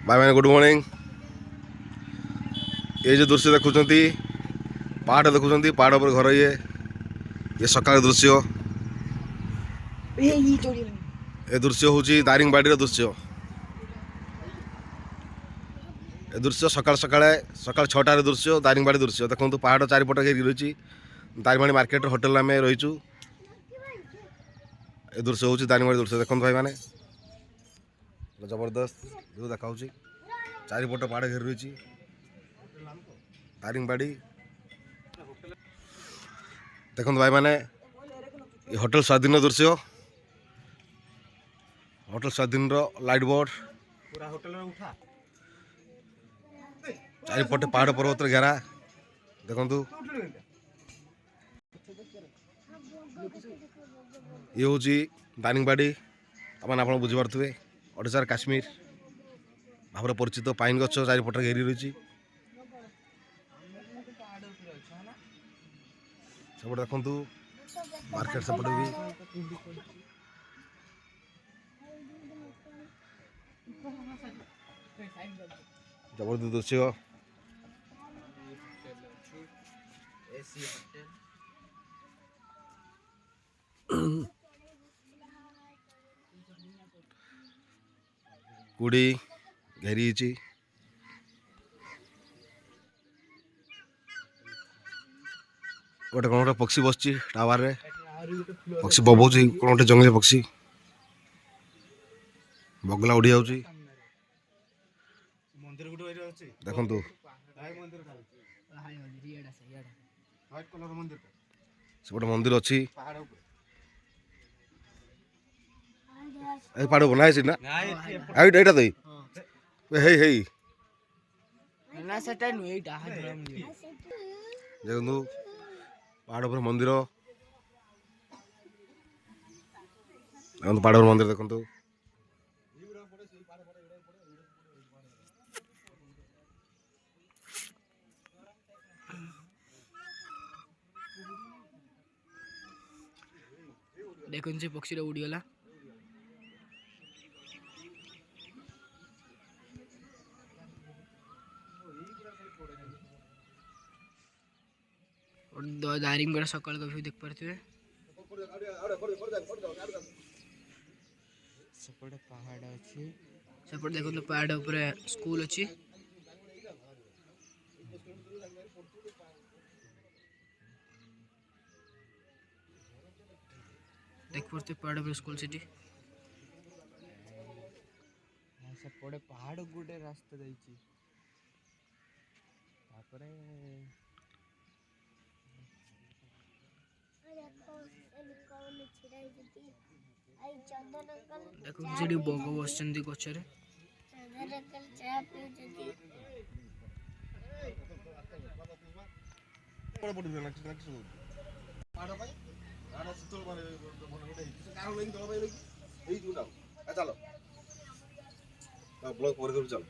भाई मैंने good morning. ये जो दृश्य देखुंत पहाड़ देखुंत पहाड़ पर घर ये सकाळ दृश्य। ए दृश्य हूँ दारिंगबाड़ी दृश्य। ए दृश्य सकाळ सकाळ सकाळ 6टार दृश्य दारिंगबाड़ी दृश्य देखो पहाड़ चारिपट घेरिक रही दारिंगबाड़ी मार्केट होटेल आम रहीचु। ए दृश्य हूँ दारिंगबाड़ी दृश्य देखो भाई मैंने जबरदस्त जो देखा चारिपट पहाड़ घेरी रही दारिंगबाड़ी। देखो भाई मैंने ये होटेल स्वाधीन दृश्य होटेल स्वाधीन लाइट बोर्ड पूरा होटेल में उठा चारिपटे पहाड़ पर्वत घेरा देखु। ये हूँ दारिंगबाड़ी आप बुझीपे ओडार काश्मीर भाव परिचित पाइन गछ चारिपटे घेरी रही सेपटे देखु मार्केट सेपटे भी जबरदस्त दृश्य। कुड़ी घेरी गोटे कौन गोटे पक्षी बस टावर रे पक्षी बबोच कौन गोटे जंगली पक्षी बगला उड़ी जाऊँ देखु सेपटे मंदिर अच्छी पहाड़ बना है ना यहाँ तो देखु पहाड़ पर मंदिर पहाड़ पर मंदिर देखु देखो से पक्षी उड़ीगला और दारिंगबाड़ी सकाल का व्यू देख पारे सेपटे पहाड़ अच्छी सेपटे देखो तो पहाड़ ऊपर स्कूल अच्छी देख पारे पहाड़ ऊपर स्कूल सिटी सेपटे पहाड़ गोटे रास्ता जाइए देखो जी बग बस गचरे चलो ब्लॉग पर चलो।